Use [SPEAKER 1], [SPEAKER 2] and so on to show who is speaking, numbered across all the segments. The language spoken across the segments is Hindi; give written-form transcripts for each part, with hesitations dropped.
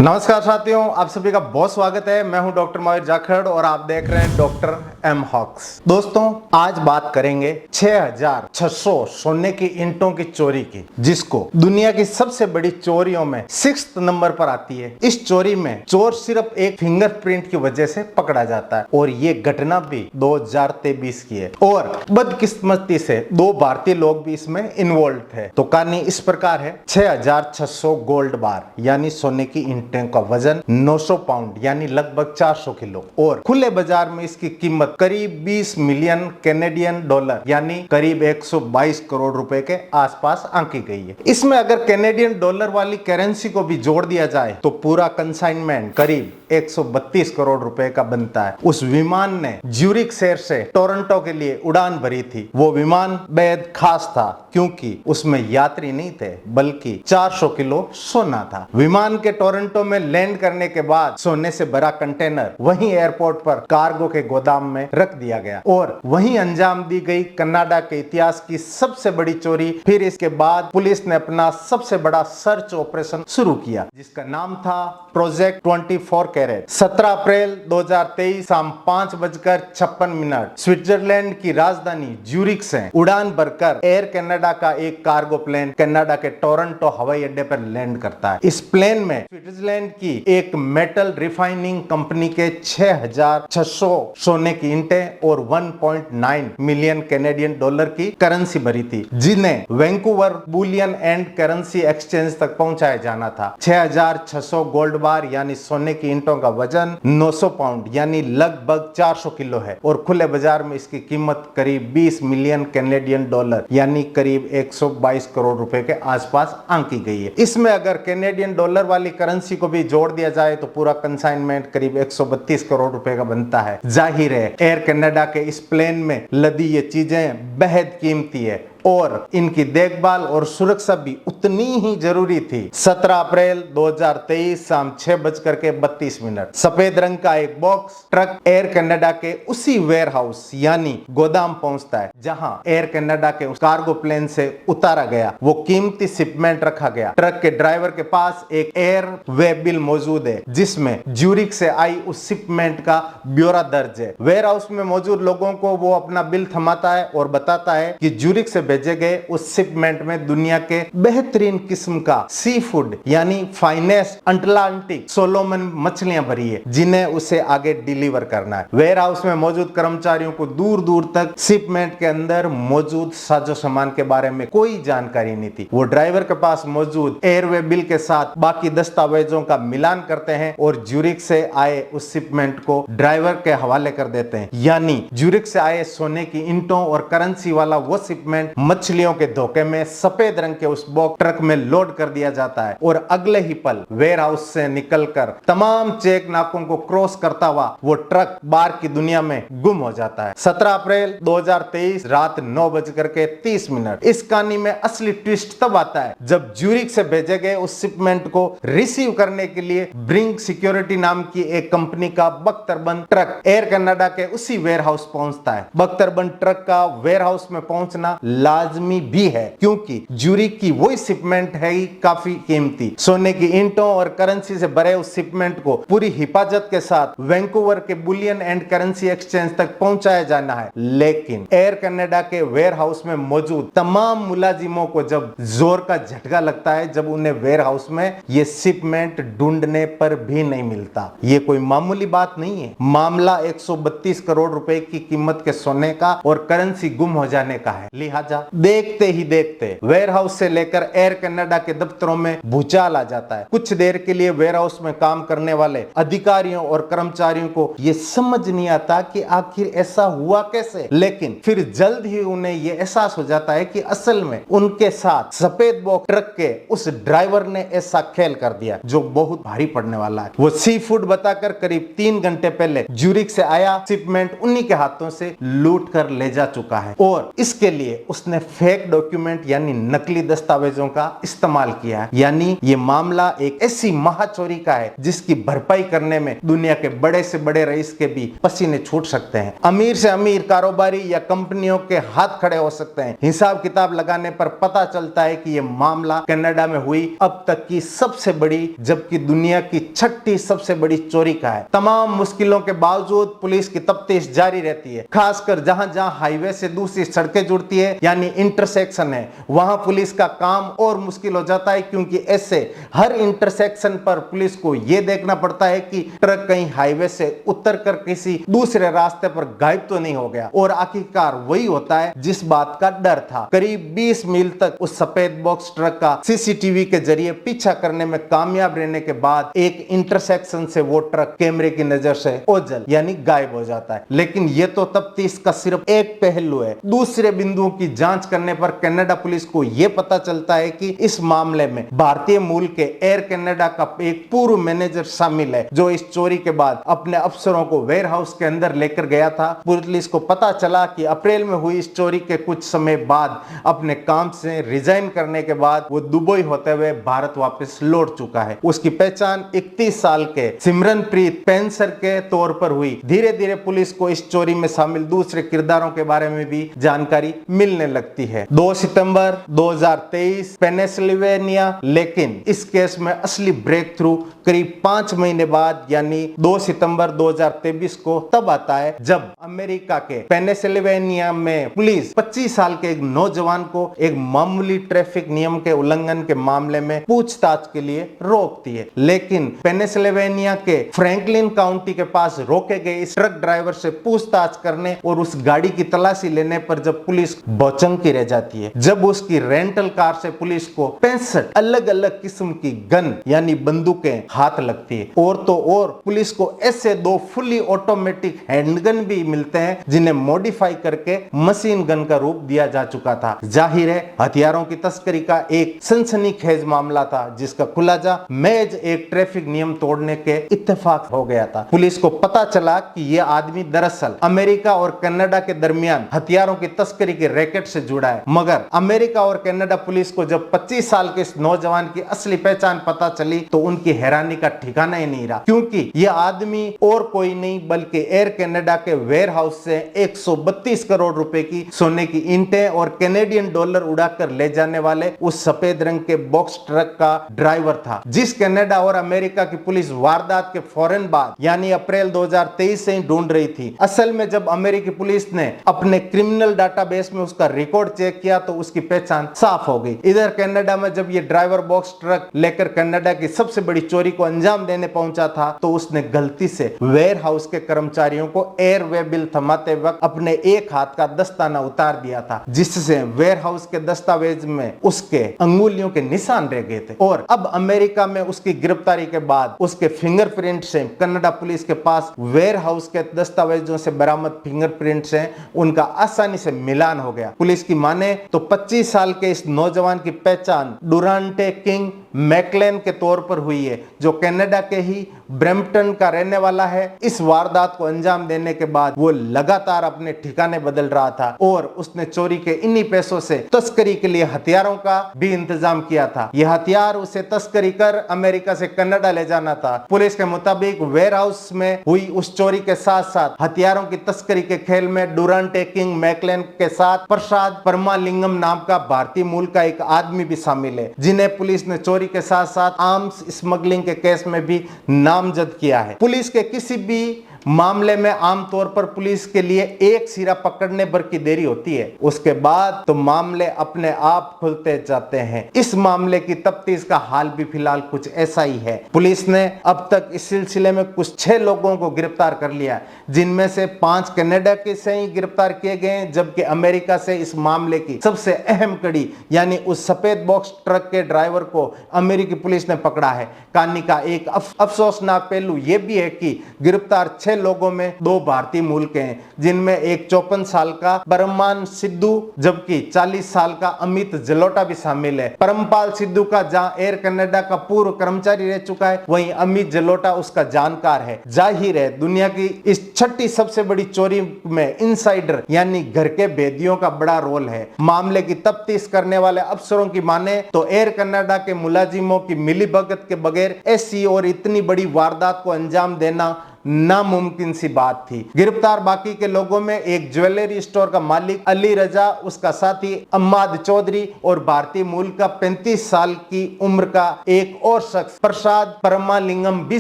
[SPEAKER 1] नमस्कार साथियों, आप सभी का बहुत स्वागत है। मैं हूं डॉक्टर महावीर जाखड़ और आप देख रहे हैं डॉक्टर एम हॉक्स। दोस्तों, आज बात करेंगे 6600 सोने की ईंटों की चोरी की, जिसको दुनिया की सबसे बड़ी चोरियों में 6th नंबर पर आती है। इस चोरी में चोर सिर्फ एक फिंगरप्रिंट की वजह से पकड़ा जाता है और ये घटना भी 2023 की है और बदकिस्मती से 2 भारतीय लोग भी इसमें इन्वॉल्व थे। तो कहानी इस प्रकार है। 6600 गोल्ड बार यानी सोने की ईंटों का वजन 900 पाउंड यानी लगभग 400 किलो और खुले बाजार में इसकी कीमत करीब 20 मिलियन कैनेडियन डॉलर यानी करीब 122 करोड़ रुपए के आसपास आंकी गई है। इसमें अगर कैनेडियन डॉलर वाली करेंसी को भी जोड़ दिया जाए तो पूरा कंसाइनमेंट करीब 132 करोड़ रुपए का बनता है। उस विमान ने ज्यूरिख शहर से टोरंटो के लिए उड़ान भरी थी। वो विमान बेहद खास था क्योंकि उसमें यात्री नहीं थे बल्कि 400 किलो सोना था। विमान के टोरंटो में लैंड करने के बाद सोने से भरा कंटेनर वहीं एयरपोर्ट पर कार्गो के गोदाम में रख दिया गया और वहीं अंजाम दी गई कनाडा के इतिहास की सबसे बड़ी चोरी। फिर इसके बाद पुलिस ने अपना सबसे बड़ा सर्च ऑपरेशन शुरू किया जिसका नाम था प्रोजेक्ट 24 कैरेट। 17 अप्रैल 2023 शाम 5:56 स्विट्जरलैंड की राजधानी ज्यूरिख से उड़ान भरकर एयर कनाडा का एक कार्गो प्लेन कनाडा के टोरंटो हवाई अड्डे पर लैंड करता है। इस प्लेन में स्विट्जरलैंड की एक मेटल रिफाइनिंग कंपनी के 6600 सोने की ईंटें और 1.9 मिलियन कैनेडियन डॉलर की करेंसी भरी थी, जिन्हें Vancouver Boolean and currency exchange तक पहुंचाया जाना था। 6600 गोल्ड बार यानी सोने की ईंटों का वजन 900 पाउंड यानी लगभग 400 किलो है और खुले बाजार में इसकी कीमत करीब 20 मिलियन कैनेडियन डॉलर यानी करीब 122 करोड़ रुपए के आसपास आंकी गई है। इसमें अगर कैनेडियन डॉलर वाली करेंसी को भी जोड़ दिया जाए तो पूरा कंसाइनमेंट करीब 132 करोड़ रुपए का बनता है। जाहिर है एयर कनाडा के इस प्लेन में लदी ये चीजें बेहद कीमती है और इनकी देखभाल और सुरक्षा भी उतनी ही जरूरी थी। 17 अप्रैल 2023 शाम 6:32 सफेद रंग का एक बॉक्स ट्रक एयर कनाडा के उसी वेयर हाउस यानी गोदाम पहुंचता है जहां एयर कनाडा के उस कार्गो प्लेन से उतारा गया वो कीमती शिपमेंट रखा गया। ट्रक के ड्राइवर के पास एक एयर वे बिल मौजूद है जिसमें ज्यूरिख से आई उस शिपमेंट का ब्यौरा दर्ज है। वेयर हाउस में मौजूद लोगों को वो अपना बिल थमाता है और बताता है कि ज्यूरिख से भेजे गए उस शिपमेंट में दुनिया के बेहतरीन किस्म का सी फूड यानी फाइनेस्ट अटलांटिक सोलोमन मछलियां भरी है जिन्हें उसे आगे डिलीवर करना है। वेयर हाउस में मौजूद कर्मचारियों को दूर दूर तक शिपमेंट के अंदर मौजूद साजो सामान के बारे में कोई जानकारी नहीं थी। वो ड्राइवर के पास मौजूद एयरवे बिल के साथ बाकी दस्तावेजों का मिलान करते हैं और ज्यूरिख से आए उस शिपमेंट को ड्राइवर के हवाले कर देते हैं। यानी ज्यूरिख से आए सोने की ईंटों और करेंसी वाला वो शिपमेंट मछलियों के धोखे में सफेद रंग के उस बॉक्स ट्रक में लोड कर दिया जाता है और अगले ही पल वेयर हाउस से निकलकर तमाम चेक नाकों को क्रॉस करता हुआ वो ट्रक बाहर की दुनिया में गुम हो जाता है। 17 अप्रैल 2023 रात 9:30। इस कहानी में असली ट्विस्ट तब आता है जब ज्यूरिख से भेजे गए उस शिपमेंट को रिसीव करने के लिए ब्रिंग सिक्योरिटी नाम की एक कंपनी का बख्तरबंद ट्रक एयर कनाडा के उसी वेयर हाउस पहुंचता है। बख्तरबंद ट्रक का वेयर हाउस में पहुंचना लाजमी भी है क्योंकि ज्यूरिख की वही शिपमेंट है काफी कीमती। सोने की ईंटों और करेंसी से भरे उस शिपमेंट को पूरी हिफाजत के साथ वैंकूवर के बुलियन एंड करेंसी एक्सचेंज तक पहुंचाया जाना है। लेकिन एयर कनाडा के वेयर हाउस में मौजूद तमाम मुलाजिमों को जब जोर का झटका लगता है जब उन्हें वेयर हाउस में ये शिपमेंट ढूंढने पर भी नहीं मिलता। ये कोई मामूली बात नहीं है। मामला 132 करोड़ रुपए की कीमत के सोने का और करेंसी गुम हो जाने का है। लिहाजा देखते ही देखते वेयर हाउस से लेकर एयर कनाडा के दफ्तरों में भूचाल आ जाता है। कुछ देर के लिए वेयर हाउस में काम करने वाले अधिकारियों और कर्मचारियों को यह समझ नहीं आता कि आखिर ऐसा हुआ कैसे, लेकिन फिर जल्द ही उन्हें यह एहसास हो जाता है कि असल में उनके साथ सफेद बॉक्स ट्रक के उस ड्राइवर ने ऐसा खेल कर दिया जो बहुत भारी पड़ने वाला है। वो सी फूड बताकर करीब 3 घंटे पहले ज्यूरिख से आया शिपमेंट उन्हीं के हाथों से लूट कर ले जा चुका है और इसके लिए उसने उसने फेक डॉक्यूमेंट यानी नकली दस्तावेजों का इस्तेमाल किया। यानी ये मामला एक ऐसी महाचोरी का है जिसकी भरपाई करने में दुनिया के बड़े से बड़े रईस के भी पसीने छूट सकते हैं। अमीर से अमीर कारोबारी या कंपनियों के हाथ खड़े हो सकते हैं। हिसाब किताब लगाने पर पता चलता है कि यह मामला कनाडा में हुई अब तक की सबसे बड़ी, जबकि दुनिया की छठी सबसे बड़ी चोरी का है। तमाम मुश्किलों के बावजूद पुलिस की तफ्तीश जारी रहती है। खासकर जहां जहां हाईवे से दूसरी सड़कें जुड़ती है यानी इंटरसेक्शन है, वहां पुलिस का काम और मुश्किल हो जाता है, क्योंकि ऐसे हर इंटरसेक्शन पर पुलिस को यह देखना पड़ता है कि ट्रक कहीं हाईवे से उतर कर किसी दूसरे रास्ते पर गायब तो नहीं हो गया। और आखिरकार वही होता है जिस बात का डर था। करीब 20 मील तक उस सफेद बॉक्स ट्रक का सीसीटीवी के जरिए पीछा करने में कामयाब रहने के बाद एक इंटरसेक्शन से वो ट्रक कैमरे की नजर से ओझल यानी गायब हो जाता है। लेकिन ये तो तफ्तीश का सिर्फ एक पहलू है। दूसरे बिंदुओं की जांच करने पर कनाडा पुलिस को यह पता चलता है कि इस मामले में भारतीय मूल के एयर कनाडा का एक पूर्व मैनेजर शामिल है, जो इस चोरी के बाद अपने अफसरों को वेयर हाउस के अंदर लेकर गया था। पुलिस को पता चला कि अप्रैल में हुई इस चोरी के कुछ समय बाद अपने काम से रिजाइन करने के बाद वो दुबई होते हुए भारत वापस लौट चुका है। उसकी पहचान 31 साल के सिमरनप्रीत पेंसर के तौर पर हुई। धीरे धीरे पुलिस को इस चोरी में शामिल दूसरे किरदारों के बारे में भी जानकारी मिलने लगती है। 2 सितंबर 2023 पेनिसिल्वेनिया, लेकिन इस केस में असली ब्रेक थ्रू करीब 5 महीने बाद यानी 2 सितंबर 2023 को तब आता है जब अमेरिका के पेनिसिल्वेनिया में पुलिस 25 साल के एक नौजवान को एक मामूली ट्रैफिक नियम के उल्लंघन के मामले में पूछताछ के लिए रोकती है। लेकिन पेनिसिल्वेनिया के फ्रैंकलिन काउंटी के पास रोके गए इस ट्रक ड्राइवर से पूछताछ करने और उस गाड़ी की तलाशी लेने पर जब पुलिस भौचक्की रह जाती है, जब उसकी रेंटल कार से पुलिस को 65 अलग अलग किस्म की गन यानी बंदूकें हाथ लगती है। और तो और पुलिस को ऐसे 2 फुली ऑटोमेटिक हैंडगन भी मिलते हैं जिन्हें मॉडिफाई करके मशीन गन का रूप दिया जा चुका था। जाहिर है हथियारों की तस्करी का एक सनसनीखेज मामला था जिसका खुलासा महज एक ट्रैफिक नियम तोड़ने के इत्तेफाक हो गया था। पुलिस को पता चला कि यह आदमी दरअसल अमेरिका और कनाडा के दरमियान हथियारों की तस्करी के रैकेट से जुड़ा है। मगर अमेरिका और कनाडा पुलिस को जब 25 साल के इस नौजवान की असली पहचान पता चली तो उनकी हैरानी का ठिकाना ही नहीं रहा, क्योंकि यह आदमी और कोई नहीं बल्कि एयर कनाडा के वेयर हाउस से 132 करोड़ रुपए की सोने की ईंटें और कैनेडियन डॉलर उड़ाकर ले जाने वाले उस सफेद रंग के बॉक्स ट्रक का ड्राइवर था, जिस कनाडा और अमेरिका की पुलिस वारदात के फौरन बाद यानी अप्रैल 2023 से ही ढूंढ रही थी। असल में जब अमेरिकी पुलिस ने अपने क्रिमिनल डाटाबेस में उसका रिकॉर्ड चेक किया तो उसकी पहचान साफ हो गई। इधर कनाडा में जब ये ड्राइवर बॉक्स ट्रक लेकर कनाडा की सबसे बड़ी चोरी को अंजाम देने पहुंचा था तो उसने गलती से वेयर हाउस के कर्मचारियों को एयरवे बिल थमाते वक्त अपने एक हाथ का दस्ताना उतार दिया था, जिससे वेयर हाउस के दस्तावेज में उसके अंगुलियों के निशान रह गए थे। और अब अमेरिका में उसकी गिरफ्तारी के बाद उसके फिंगरप्रिंट से कनाडा पुलिस के पास वेयर हाउस के दस्तावेजों से बरामद फिंगरप्रिंट से उनका आसानी से मिलान हो गया। पुलिस की माने तो 25 साल के इस नौजवान की पहचान डुरांटे किंग मैकलेन के तौर पर हुई है, जो कनाडा के ही ब्रैम्पटन का रहने वाला है। इस वारदात को अंजाम देने के बाद वो लगातार अपने ठिकाने बदल रहा था और उसने चोरी के इन्हीं पैसों से तस्करी के लिए हथियारों का भी इंतजाम किया था। यह हथियार उसे तस्करी कर अमेरिका से कनाडा ले जाना था। पुलिस के मुताबिक वेयर हाउस में हुई उस चोरी के साथ साथ हथियारों की तस्करी के खेल में डुरांटे किंग मैकलेन के साथ प्रसाद परमालिंगम नाम का भारतीय मूल का एक आदमी भी शामिल है, जिन्हें पुलिस ने चोरी के साथ साथ आर्म्स स्मगलिंग के केस में भी नामजद किया है। पुलिस के किसी भी मामले में आमतौर पर पुलिस के लिए एक सिरा पकड़ने भर की देरी होती है, उसके बाद तो मामले अपने आप खुलते जाते हैं। इस मामले की तफ्तीश का हाल भी फिलहाल कुछ ऐसा ही है। पुलिस ने अब तक इस सिलसिले में कुछ 6 लोगों को गिरफ्तार कर लिया, जिनमें से 5 कनाडा के से ही गिरफ्तार किए गए, जबकि अमेरिका से इस मामले की सबसे अहम कड़ी यानी उस सफेद बॉक्स ट्रक के ड्राइवर को अमेरिकी पुलिस ने पकड़ा है। कहानी का एक अफसोसनाक पहलू यह भी है कि गिरफ्तार 6 6 लोगों में 2 भारतीय मूल के हैं, जिनमें एक 54 साल का परमान सिद्धू जबकि 40 साल का अमित जलोटा भी शामिल है। परमपाल सिद्धू का जहां एयर कनाडा का पूर्व कर्मचारी रह चुका है, वहीं अमित जलोटा उसका जानकार है। जाहिर है दुनिया की इस 6ठी सबसे बड़ी चोरी में इनसाइडर यानी घर के भेदियों का बड़ा रोल है। मामले की तफ्तीश करने वाले अफसरों की माने तो एयर कनाडा के मुलाजिमों की मिलीभगत के बगैर ऐसी और इतनी बड़ी वारदात को अंजाम देना नामुमकिन सी बात थी। गिरफ्तार बाकी के लोगों में एक ज्वेलरी स्टोर का मालिक अली रजा, उसका साथी अम्माद चौधरी और भारतीय मूल का 35 साल की उम्र का एक और शख्स प्रसाद परमालिंगम भी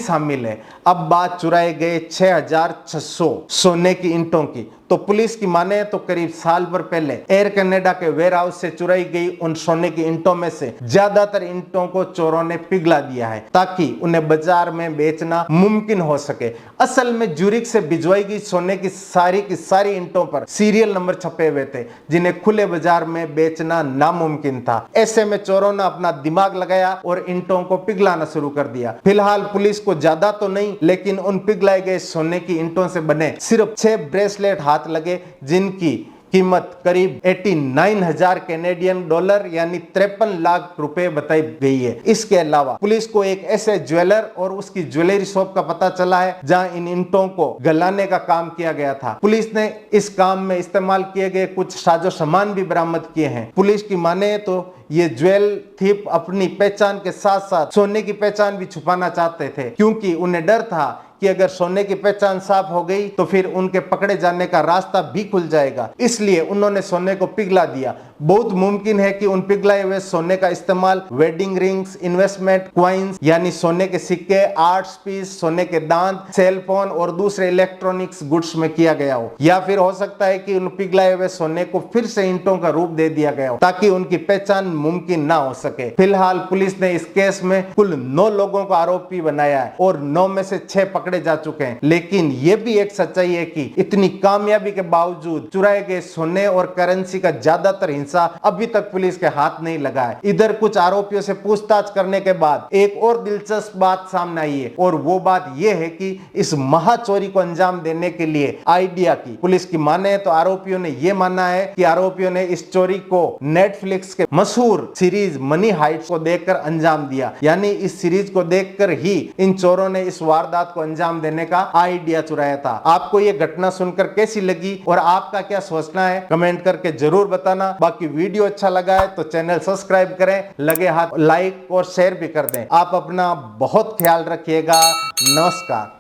[SPEAKER 1] शामिल है। अब बात चुराए गए 6600 सोने की ईंटों की। तो पुलिस की माने तो करीब साल भर पहले एयर कनाडा के वेयर हाउस से चुराई गई उन सोने की ईंटों में से ज्यादातर ईंटों को चोरों ने पिघला दिया है ताकि उन्हें बाजार में बेचना मुमकिन हो सके। असल में ज्यूरिख से भिजवाई गई सोने की सारी ईंटों पर सीरियल नंबर छपे हुए थे, जिन्हें खुले बाजार में बेचना नामुमकिन था। ऐसे में चोरों ने अपना दिमाग लगाया और ईंटों को पिघलाना शुरू कर दिया। फिलहाल पुलिस को ज्यादा तो नहीं, लेकिन उन पिघलाए गए सोने की ईंटों से बने सिर्फ 6 ब्रेसलेट हाथ लगे, जिनकी कीमत करीब 89,000 कैनेडियन डॉलर यानी 53 लाख रुपए बताई गई है। इसके अलावा पुलिस को एक ऐसे ज्वेलर और उसकी ज्वेलरी शॉप का पता चला है जहां इन ईंटों को गलाने का काम किया गया था। पुलिस ने इस काम में इस्तेमाल किए गए कुछ साजो सामान भी बरामद किए हैं। पुलिस की माने तो ये ज्वेल थीप अपनी पहचान के साथ साथ सोने की पहचान भी छुपाना चाहते थे, क्योंकि उन्हें डर था कि अगर सोने की पहचान साफ हो गई तो फिर उनके पकड़े जाने का रास्ता भी खुल जाएगा। इसलिए उन्होंने सोने को पिघला दिया। बहुत मुमकिन है कि उन पिघलाए हुए सोने का इस्तेमाल वेडिंग रिंग्स, इन्वेस्टमेंट कॉइन्स यानी सोने के सिक्के, आर्ट्स पीस, सोने के दांत, सेलफोन और दूसरे इलेक्ट्रॉनिक्स गुड्स में किया गया हो, या फिर हो सकता है कि उन पिघलाए हुए सोने को फिर से ईंटों का रूप दे दिया गया हो ताकि उनकी पहचान मुमकिन ना हो सके। फिलहाल पुलिस ने इस केस में कुल 9 लोगों को आरोपी बनाया है और 9 में से 6 पकड़े जा चुके हैं। लेकिन यह भी एक सच्चाई है कि इतनी कामयाबी के बावजूद चुराए गए सोने और करेंसी का ज्यादातर हिस्सा अभी तक पुलिस के हाथ नहीं लगा है। इधर कुछ आरोपियों से पूछताछ करने के बाद एक और दिलचस्प बात सामने आई है, और वो बात यह है कि इस महाचोरी को अंजाम देने के लिए आइडिया की पुलिस की माने तो आरोपियों ने यह माना है कि आरोपियों ने इस चोरी को नेटफ्लिक्स के मशहूर सीरीज मनी हाइट्स को देखकर अंजाम दिया, यानी इस सीरीज को देखकर ही इन चोरों ने इस वारदात को अंजाम देने का आइडिया चुराया था। आपको यह घटना सुनकर कैसी लगी और आपका क्या सोचना है कमेंट करके जरूर बताना। बाकी वीडियो अच्छा लगा है तो चैनल सब्सक्राइब करें, लगे हाथ लाइक और शेयर भी कर दें। आप अपना बहुत ख्याल रखिएगा। नमस्कार।